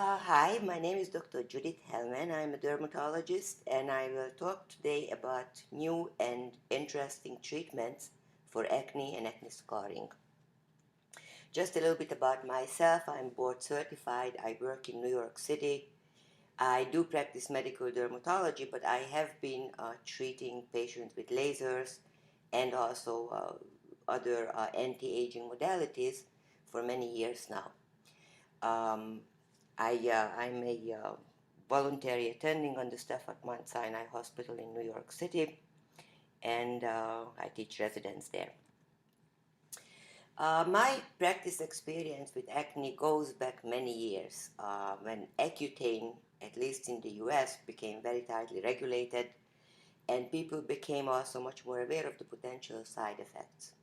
Hi, my name is Dr. Judith Hellman. I'm a dermatologist and I will talk today about new and interesting treatments for acne and acne scarring. Just a little bit about myself. I'm board certified. I work in New York City. I do practice medical dermatology, but I have been treating patients with lasers and also other anti-aging modalities for many years now. Um, I'm a voluntary attending on the staff at Mount Sinai Hospital in New York City, and I teach residents there. My practice experience with acne goes back many years when Accutane, at least in the US, became very tightly regulated, and people became also much more aware of the potential side effects.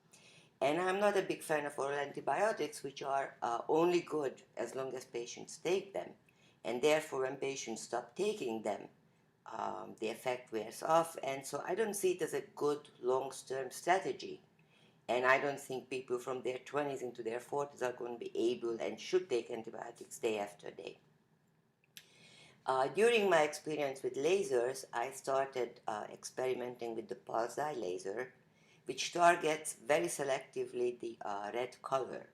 And I'm not a big fan of oral antibiotics, which are only good as long as patients take them. And therefore, when patients stop taking them, the effect wears off. And so I don't see it as a good long-term strategy. And I don't think people from their 20s into their 40s are going to be able and should take antibiotics day after day. During my experience with lasers, I started experimenting with the pulse dye laser, which targets very selectively the red color.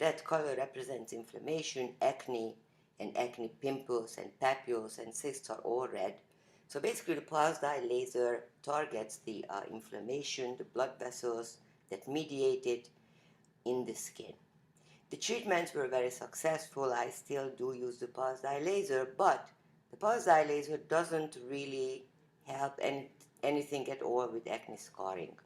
Red color represents inflammation, acne, and acne pimples and papules and cysts are all red. So basically the pulse dye laser targets the inflammation, the blood vessels that mediate it in the skin. The treatments were very successful. I still do use the pulse dye laser, but the pulse dye laser doesn't really help anything at all with acne scarring.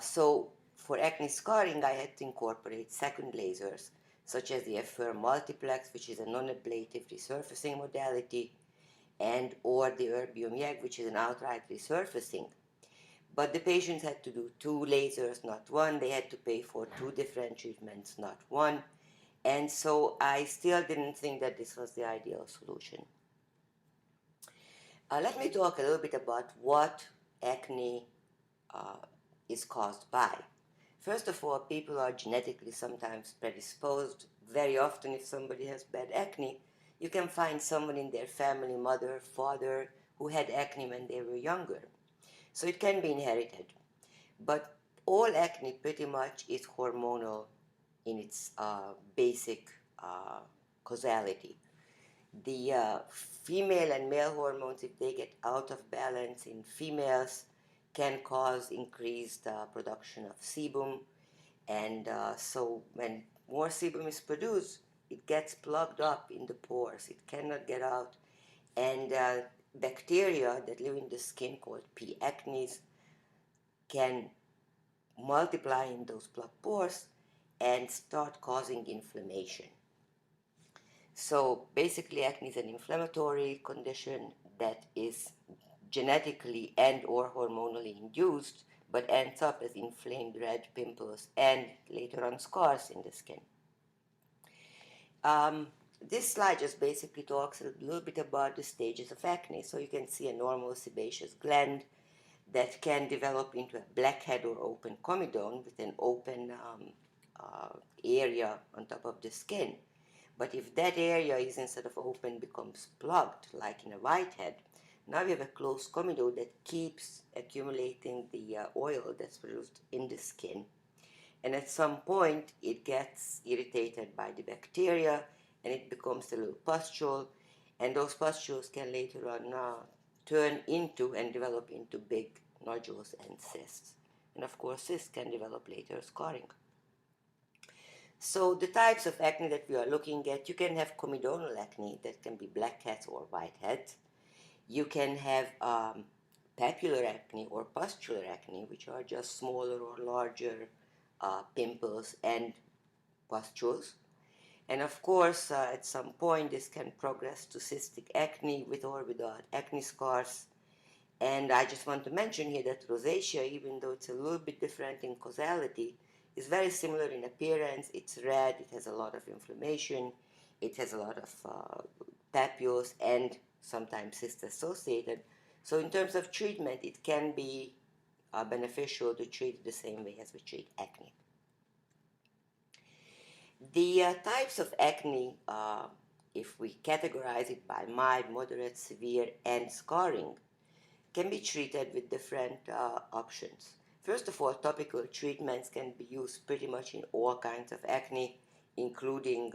So for acne scarring, I had to incorporate second lasers, such as the F-Firm multiplex, which is a non-ablative resurfacing modality, and or the erbium YAG, which is an outright resurfacing. But the patients had to do 2 lasers, not 1. They had to pay for 2 different treatments, not 1. And so I still didn't think that this was the ideal solution. Let me talk a little bit about what acne is caused by. First of all, people are genetically sometimes predisposed. Very often, if somebody has bad acne, you can find someone in their family, mother, father, who had acne when they were younger. So it can be inherited. But all acne pretty much is hormonal in its basic causality. The female and male hormones, if they get out of balance in females, can cause increased production of sebum. And so when more sebum is produced, it gets plugged up in the pores. It cannot get out. And bacteria that live in the skin called P. acnes can multiply in those plugged pores and start causing inflammation. So basically acne is an inflammatory condition that is genetically and or hormonally induced, but ends up as inflamed red pimples and later on scars in the skin. This slide just basically talks a little bit about the stages of acne. So you can see a normal sebaceous gland that can develop into a blackhead or open comedone with an open area on top of the skin. But if that area is instead of open becomes plugged, like in a whitehead, now we have a closed comedone that keeps accumulating the oil that's produced in the skin. And at some point, it gets irritated by the bacteria and it becomes a little pustule. And those pustules can later on turn into and develop into big nodules and cysts. And of course, cysts can develop later scarring. So the types of acne that we are looking at, you can have comedonal acne that can be blackheads or whiteheads. You can have papular acne or pustular acne, which are just smaller or larger pimples and pustules. And of course, at some point, this can progress to cystic acne with or without acne scars. And I just want to mention here that rosacea, even though it's a little bit different in causality, is very similar in appearance. It's red, it has a lot of inflammation, it has a lot of papules and sometimes cysts associated. So in terms of treatment, it can be beneficial to treat it the same way as we treat acne. The types of acne, if we categorize it by mild, moderate, severe, and scarring, can be treated with different options. First of all, topical treatments can be used pretty much in all kinds of acne, including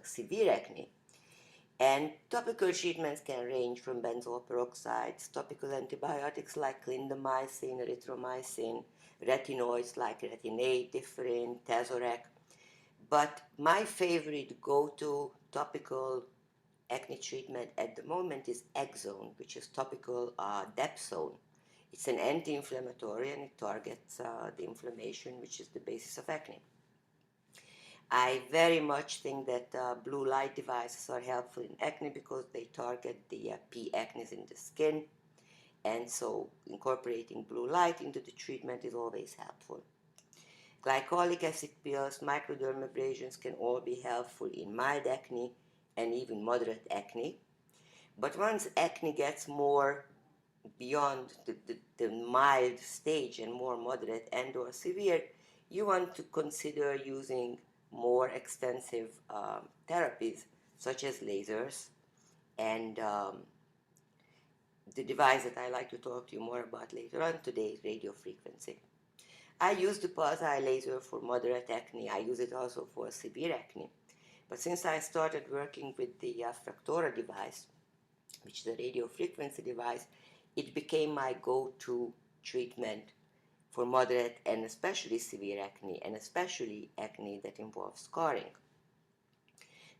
severe acne. And topical treatments can range from benzoyl peroxides, topical antibiotics like clindamycin, erythromycin, retinoids like retinate, differin, Tazorac. But my favorite go-to topical acne treatment at the moment is Exone, which is topical Depsone. It's an anti-inflammatory and it targets the inflammation, which is the basis of acne. I very much think that blue light devices are helpful in acne because they target the P. acnes in the skin, and so incorporating blue light into the treatment is always helpful. Glycolic acid pills, microdermabrasions can all be helpful in mild acne and even moderate acne. But once acne gets more beyond the mild stage and more moderate and or severe, you want to consider using more extensive therapies such as lasers and the device that I like to talk to you more about later on today is radiofrequency. I use the pulsar laser for moderate acne. I use it also for severe acne. But since I started working with the Fractora device, which is a radiofrequency device, it became my go-to treatment for moderate and especially severe acne, and especially acne that involves scarring.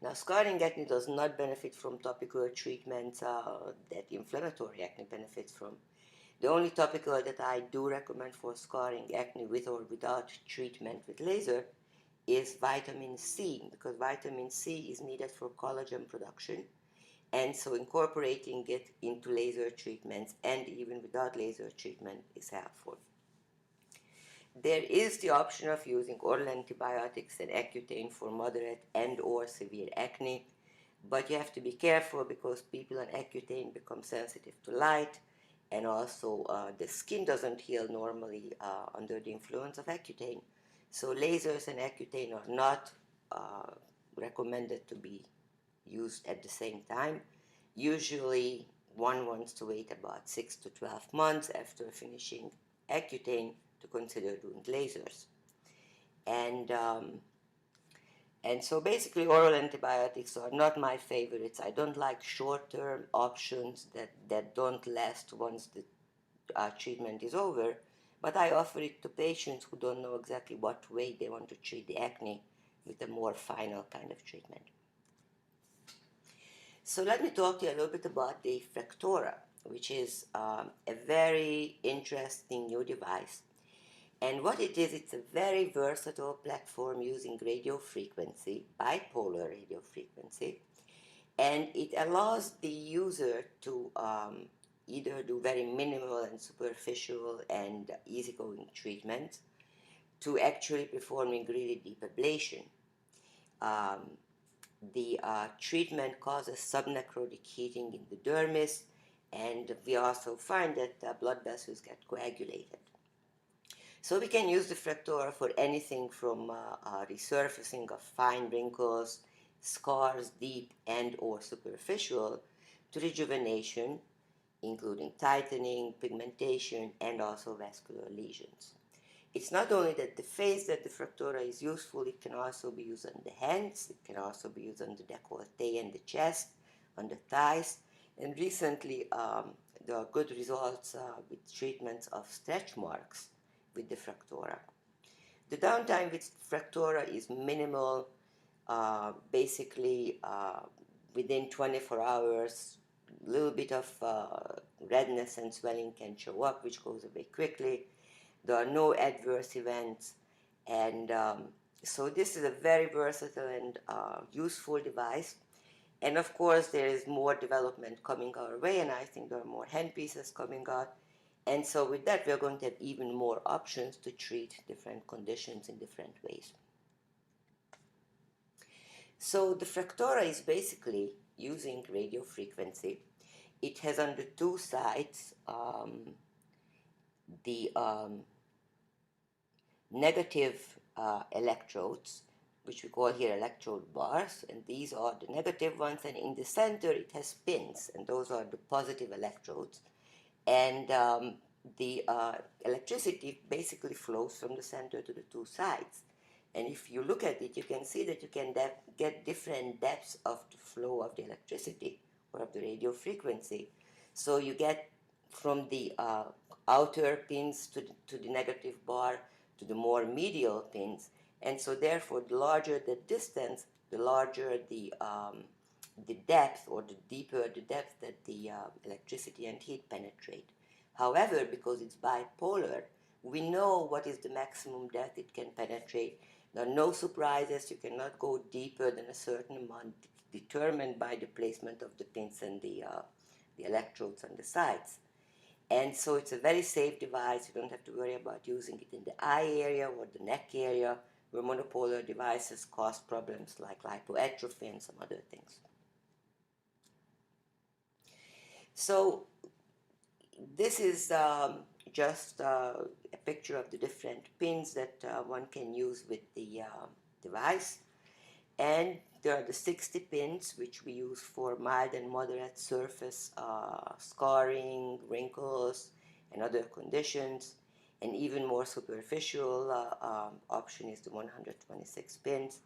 Now, scarring acne does not benefit from topical treatments that inflammatory acne benefits from. The only topical that I do recommend for scarring acne with or without treatment with laser is vitamin C, because vitamin C is needed for collagen production, and so incorporating it into laser treatments and even without laser treatment is helpful. There is the option of using oral antibiotics and Accutane for moderate and or severe acne, but you have to be careful because people on Accutane become sensitive to light, and also the skin doesn't heal normally under the influence of Accutane. So lasers and Accutane are not recommended to be used at the same time. Usually one wants to wait about 6 to 12 months after finishing Accutane to consider doing lasers. And so basically oral antibiotics are not my favorites. I don't like short-term options that don't last once the treatment is over, but I offer it to patients who don't know exactly what way they want to treat the acne with a more final kind of treatment. So let me talk to you a little bit about the Fractora, which is a very interesting new device. And what it is, it's a very versatile platform using radio frequency, bipolar radio frequency, and it allows the user to either do very minimal and superficial and easygoing treatments to actually performing really deep ablation. The treatment causes subnecrotic heating in the dermis, and we also find that blood vessels get coagulated. So we can use the Fractora for anything from resurfacing of fine wrinkles, scars, deep and or superficial, to rejuvenation, including tightening, pigmentation, and also vascular lesions. It's not only that the face that the Fractora is useful, it can also be used on the hands, it can also be used on the décolleté and the chest, on the thighs, and recently there are good results with treatments of stretch marks with the Fractora. The downtime with Fractora is minimal, basically within 24 hours, a little bit of redness and swelling can show up, which goes away quickly. There are no adverse events, and so this is a very versatile and useful device. And of course, there is more development coming our way, and I think there are more handpieces coming out. And so with that, we're going to have even more options to treat different conditions in different ways. So the Fractora is basically using radio frequency. It has on the two sides the negative electrodes which we call here electrode bars, and these are the negative ones, and in the center it has pins, and those are the positive electrodes. And the electricity basically flows from the center to the two sides. And if you look at it, you can see that you can get different depths of the flow of the electricity or of the radio frequency. So you get from the outer pins to the negative bar to the more medial pins. And so therefore, the larger the distance, the larger the depth, or the deeper the depth that the electricity and heat penetrate. However, because it's bipolar, we know what is the maximum depth it can penetrate. There are no surprises. You cannot go deeper than a certain amount determined by the placement of the pins and the electrodes on the sides. And so it's a very safe device. You don't have to worry about using it in the eye area or the neck area, where monopolar devices cause problems like lipoatrophy and some other things. So this is just a picture of the different pins that one can use with the device. And there are the 60 pins, which we use for mild and moderate surface scarring, wrinkles, and other conditions. And even more superficial option is the 126 pins.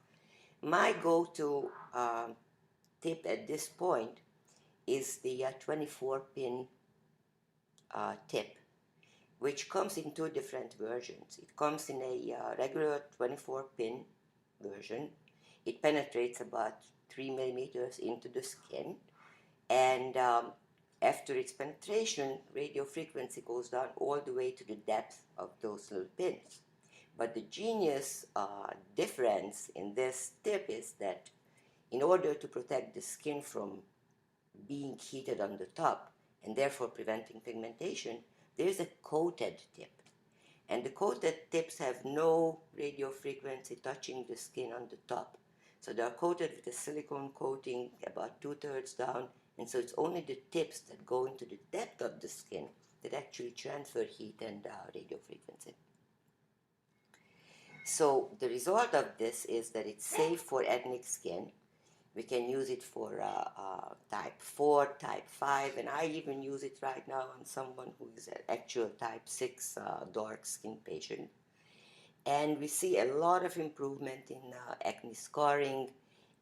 My go-to tip at this point is the 24-pin tip, which comes in two different versions. It comes in a regular 24-pin version. It penetrates about 3 millimeters into the skin, and after its penetration, radio frequency goes down all the way to the depth of those little pins. But the genius difference in this tip is that in order to protect the skin from being heated on the top and therefore preventing pigmentation, there is a coated tip. And the coated tips have no radio frequency touching the skin on the top. So they are coated with a silicone coating about 2/3 down, and so it's only the tips that go into the depth of the skin that actually transfer heat and radio frequency. So the result of this is that it's safe for acne skin. We can use it for type 4, type 5, and I even use it right now on someone who is an actual type 6 dark skin patient. And we see a lot of improvement in acne scarring,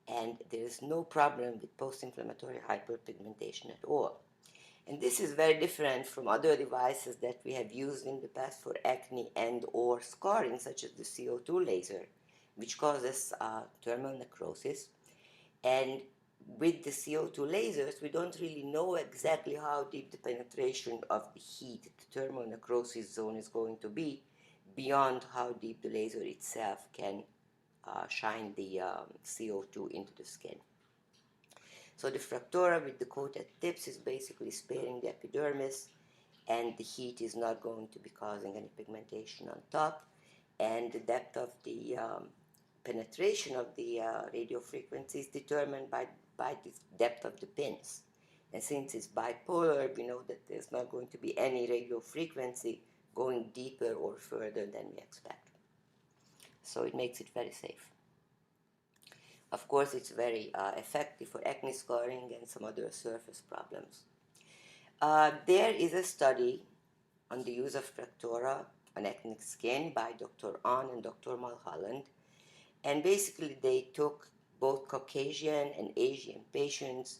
and there is no problem with post-inflammatory hyperpigmentation at all. And this is very different from other devices that we have used in the past for acne and or scarring, such as the CO2 laser, which causes thermal necrosis. And with the CO2 lasers, we don't really know exactly how deep the penetration of the heat, the thermal necrosis zone, is going to be beyond how deep the laser itself can shine the CO2 into the skin. So the Fractora with the coated tips is basically sparing the epidermis, and the heat is not going to be causing any pigmentation on top, and the depth of the penetration of the radio frequency is determined by the depth of the pins. And since it's bipolar, we know that there's not going to be any radio frequency going deeper or further than we expect. So it makes it very safe. Of course, it's very effective for acne scarring and some other surface problems. There is a study on the use of Fractora on acne skin by Dr. Ahn and Dr. Mulholland. And basically, they took both Caucasian and Asian patients,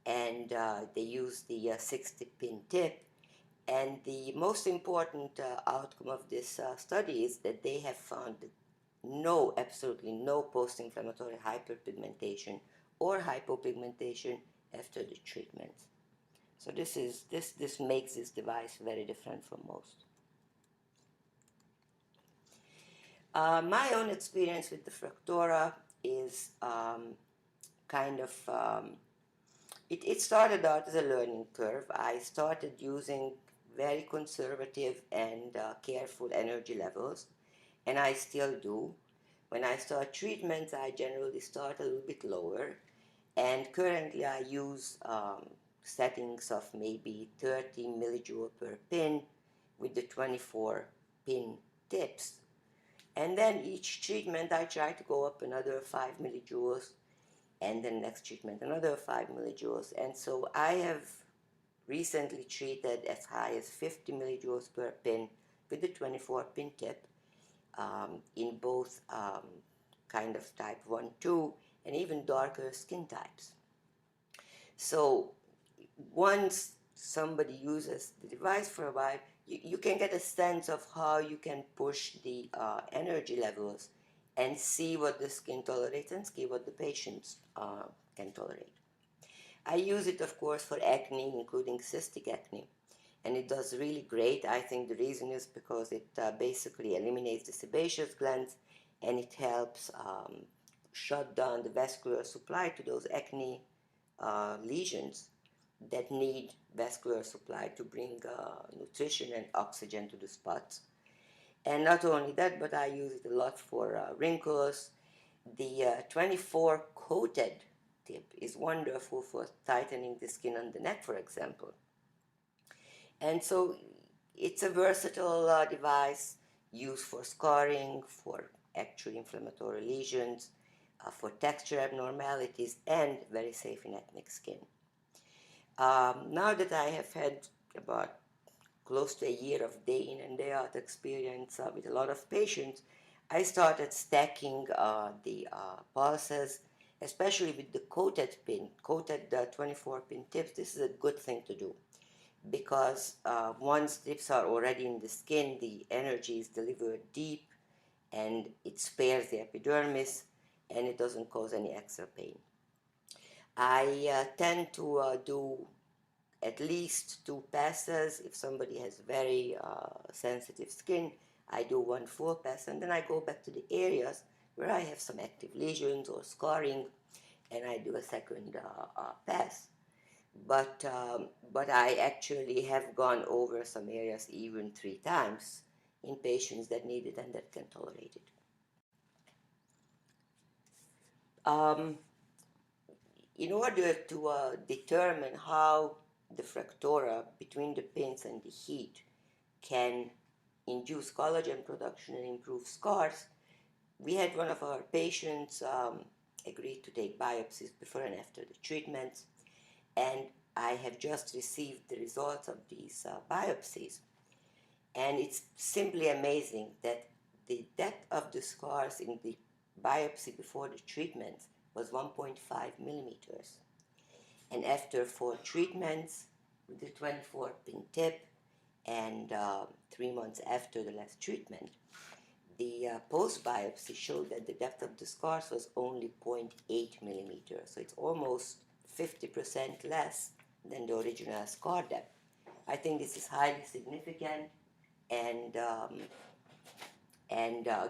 and they used the 60-pin tip. And the most important outcome of this study is that they have found absolutely no post-inflammatory hyperpigmentation or hypopigmentation after the treatment. So this makes this device very different from most. My own experience with the Fractora is it started out as a learning curve. I started using very conservative and careful energy levels, and I still do. When I start treatments, I generally start a little bit lower, and currently I use settings of maybe 30 millijoule per pin with the 24-pin tips. And then each treatment I try to go up another 5 millijoules, and then next treatment another 5 millijoules. And so I have recently treated as high as 50 millijoules per pin with the 24 pin tip in both kind of type 1, 2, and even darker skin types. So once somebody uses the device for a while, you can get a sense of how you can push the energy levels and see what the skin tolerates and see what the patients can tolerate. I use it, of course, for acne, including cystic acne, and it does really great. I think the reason is because it basically eliminates the sebaceous glands, and it helps shut down the vascular supply to those acne lesions that need vascular supply to bring nutrition and oxygen to the spots. And not only that, but I use it a lot for wrinkles. The 24 coated tip is wonderful for tightening the skin on the neck, for example. And so it's a versatile device used for scarring, for actual inflammatory lesions, for texture abnormalities, and very safe in acne skin. Now that I have had about close to a year of day in and day out experience with a lot of patients, I started stacking the pulses, especially with the coated 24 pin tips. This is a good thing to do because once tips are already in the skin, the energy is delivered deep and it spares the epidermis and it doesn't cause any extra pain. I tend to do at least 2 passes. If somebody has very sensitive skin, I do 1 full pass, and then I go back to the areas where I have some active lesions or scarring, and I do a second pass. But I actually have gone over some areas even 3 times in patients that need it and that can tolerate it. In order to determine how the Fractora between the pins and the heat can induce collagen production and improve scars, we had one of our patients agree to take biopsies before and after the treatments, and I have just received the results of these biopsies, and it's simply amazing that the depth of the scars in the biopsy before the treatment was 1.5 millimeters. And after 4 treatments with the 24 pin tip and 3 months after the last treatment, the post biopsy showed that the depth of the scars was only 0.8 millimeters. So it's almost 50% less than the original scar depth. I think this is highly significant and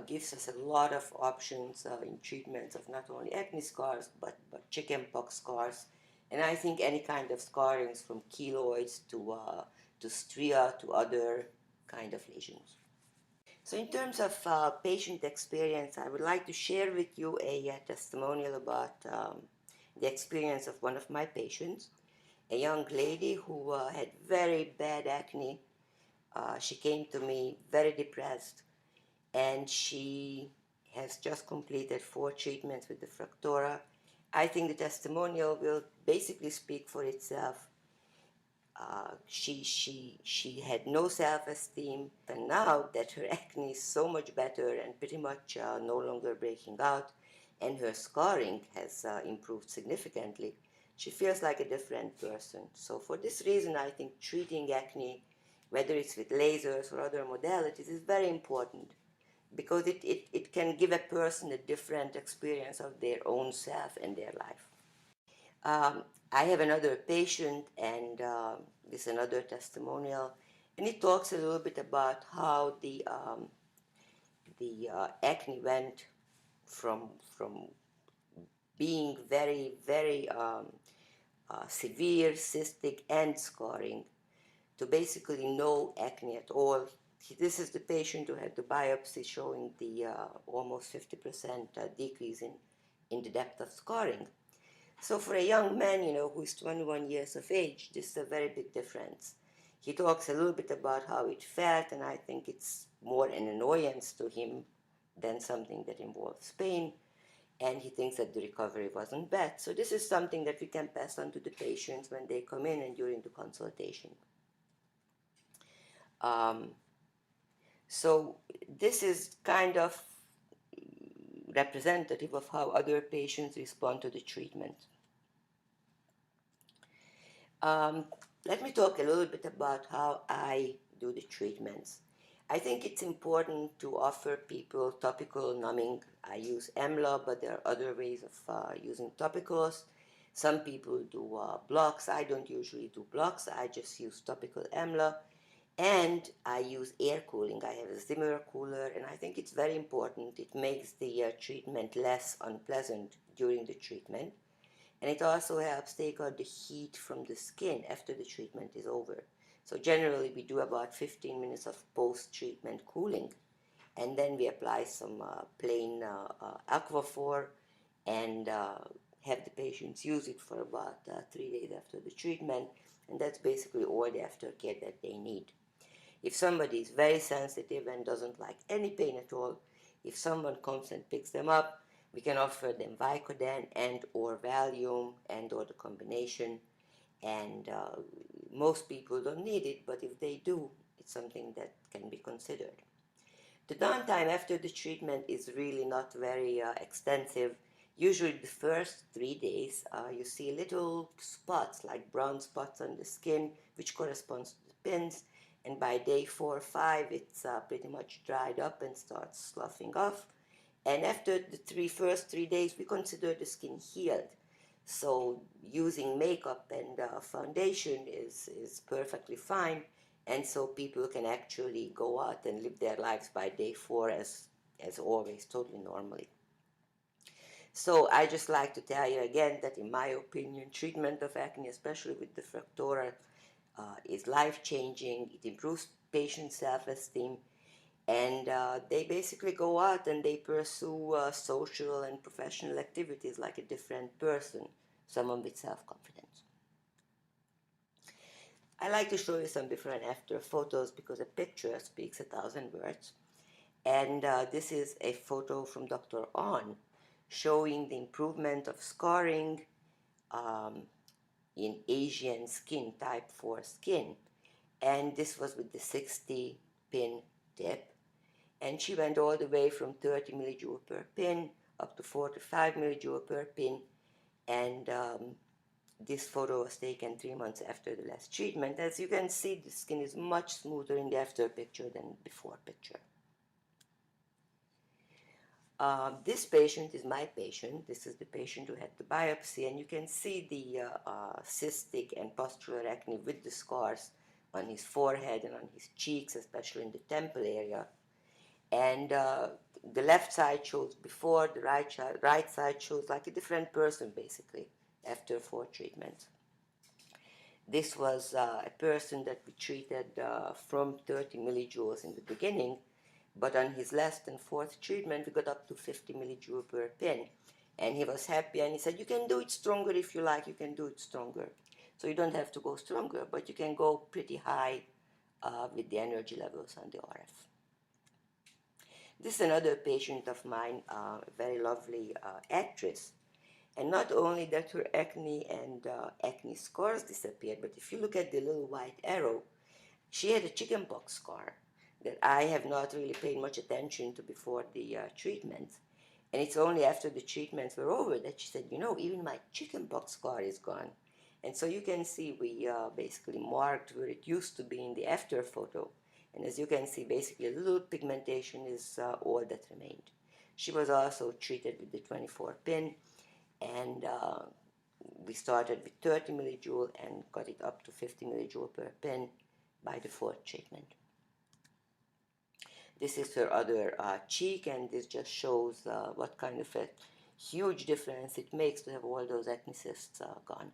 gives us a lot of options in treatments of not only acne scars but chickenpox scars, and I think any kind of scarrings from keloids to stria to other kind of lesions. So in terms of patient experience, I would like to share with you a testimonial about the experience of one of my patients, a young lady who had very bad acne. She came to me very depressed, and she has just completed 4 treatments with the Fractora. I think the testimonial will basically speak for itself. She had no self-esteem, and now that her acne is so much better and pretty much no longer breaking out, and her scarring has improved significantly, she feels like a different person. So for this reason, I think treating acne, whether it's with lasers or other modalities, is very important, because it can give a person a different experience of their own self and their life. I have another patient, and this is another testimonial, and it talks a little bit about how the acne went from being very, very severe, cystic, and scarring to basically no acne at all. This is the patient who had the biopsy showing the almost 50% decrease in the depth of scarring. So for a young man, who is 21 years of age, this is a very big difference. He talks a little bit about how it felt, and I think it's more an annoyance to him than something that involves pain, and he thinks that the recovery wasn't bad. So this is something that we can pass on to the patients when they come in and during the consultation. So this is kind of representative of how other patients respond to the treatment. Let me talk a little bit about how I do the treatments. I think it's important to offer people topical numbing. I use AMLA, but there are other ways of using topicals. Some people do blocks. I don't usually do blocks. I just use topical AMLA. And I use air cooling. I have a Zimmer cooler, and I think it's very important. It makes the treatment less unpleasant during the treatment. And it also helps take out the heat from the skin after the treatment is over. So generally we do about 15 minutes of post-treatment cooling, and then we apply some plain Aquaphor and have the patients use it for about 3 days after the treatment, and that's basically all the aftercare that they need. If somebody is very sensitive and doesn't like any pain at all, if someone comes and picks them up, we can offer them Vicodin and or Valium and or the combination, and most people don't need it, but if they do, it's something that can be considered. The downtime after the treatment is really not very extensive. Usually the first 3 days you see little spots, like brown spots on the skin, which corresponds to the pins, and by day 4 or 5 it's pretty much dried up and starts sloughing off. And after the first 3 days we consider the skin healed. So using makeup and foundation is perfectly fine, and so people can actually go out and live their lives by day 4 as always, totally normally. So I just like to tell you again that in my opinion, treatment of acne, especially with the Fractora, is life-changing. It improves patient self-esteem, and they basically go out and they pursue social and professional activities like a different person, someone with self-confidence. I like to show you some before and after photos because a picture speaks 1,000 words. And this is a photo from Dr. On showing the improvement of scarring in Asian skin, type 4 skin. And this was with the 60 pin tip. And she went all the way from 30 millijoule per pin up to 45 millijoule per pin. And this photo was taken 3 months after the last treatment. As you can see, the skin is much smoother in the after picture than before picture. This patient is my patient. This is the patient who had the biopsy, and you can see the cystic and pustular acne with the scars on his forehead and on his cheeks, especially in the temple area. And the left side shows before, the right side shows like a different person, basically, after 4 treatments. This was a person that we treated from 30 millijoules in the beginning, but on his last and 4th treatment, we got up to 50 millijoule per pin. And he was happy, and he said, you can do it stronger if you like, you can do it stronger. So you don't have to go stronger, but you can go pretty high with the energy levels on the RF. This is another patient of mine, a very lovely actress. And not only that her acne and acne scars disappeared, but if you look at the little white arrow, she had a chickenpox scar that I have not really paid much attention to before the treatment. And it's only after the treatments were over that she said, you know, even my chickenpox scar is gone. And so you can see we basically marked where it used to be in the after photo. And as you can see, basically a little pigmentation is all that remained. She was also treated with the 24 pin, and we started with 30 millijoule and got it up to 50 millijoule per pin by the 4th treatment. This is her other cheek, and this just shows what kind of a huge difference it makes to have all those acne cysts gone.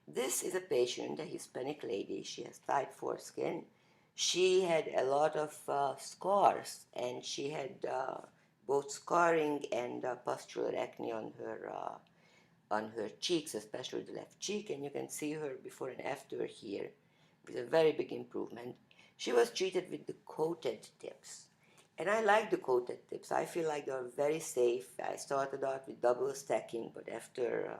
This is a patient, a Hispanic lady. She has type 4 skin. She had a lot of scars, and she had both scarring and pustular acne on her cheeks, especially the left cheek, and you can see her before and after here with a very big improvement. She was treated with the coated tips, And I like the coated tips. I feel like they're very safe. I started out with double stacking, but after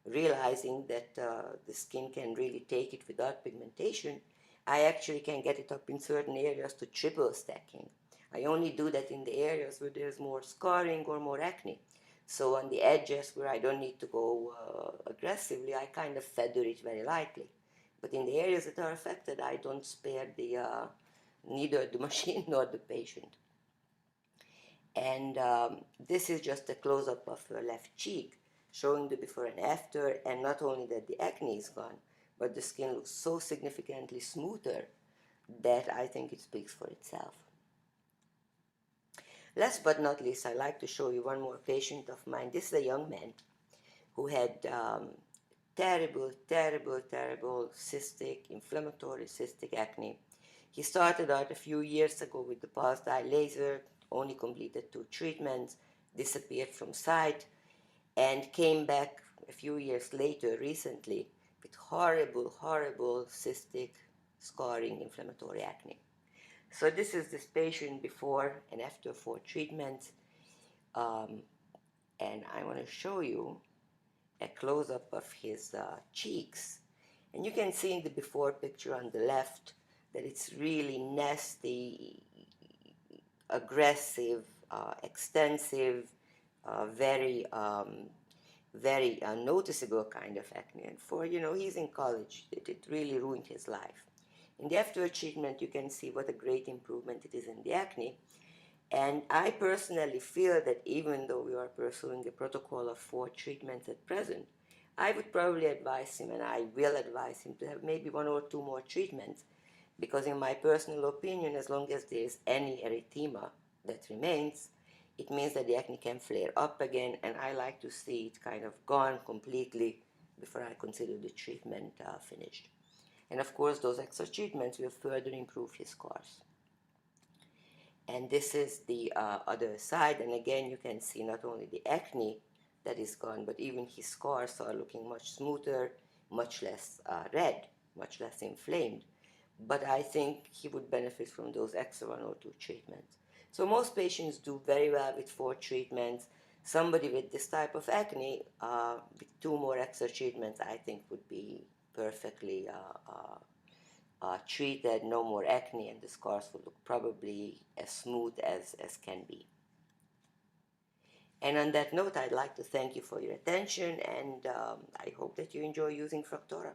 realizing that the skin can really take it without pigmentation, I actually can get it up in certain areas to triple stacking. I only do that in the areas where there's more scarring or more acne. So on the edges where I don't need to go aggressively, I kind of feather it very lightly. But in the areas that are affected, I don't spare neither the machine nor the patient. And this is just a close-up of her left cheek, showing the before and after, and not only that the acne is gone, but the skin looks so significantly smoother that I think it speaks for itself. Last but not least, I'd like to show you one more patient of mine. This is a young man who had terrible cystic, inflammatory cystic acne. He started out a few years ago with the pulse dye laser, only completed 2 treatments, disappeared from sight, and came back a few years later, recently, with horrible cystic, scarring, inflammatory acne. So this is this patient before and after 4 treatments, and I want to show you a close-up of his cheeks. And you can see in the before picture on the left that it's really nasty, aggressive, extensive, very noticeable kind of acne. And for, he's in college, it really ruined his life. In the after treatment, you can see what a great improvement it is in the acne. And I personally feel that even though we are pursuing a protocol of 4 treatments at present, I would probably advise him, and I will advise him, to have maybe 1 or 2 more treatments, because in my personal opinion, as long as there is any erythema that remains, it means that the acne can flare up again, and I like to see it kind of gone completely before I consider the treatment finished. And of course, those extra treatments will further improve his scars. And this is the other side, and again you can see not only the acne that is gone, but even his scars are looking much smoother, much less red, much less inflamed. But I think he would benefit from those extra 1 or 2 treatments. So most patients do very well with 4 treatments. Somebody with this type of acne, with 2 more extra treatments, I think would be perfectly treated, no more acne, and the scars will look probably as smooth as can be. And on that note, I'd like to thank you for your attention, and I hope that you enjoy using Fractora.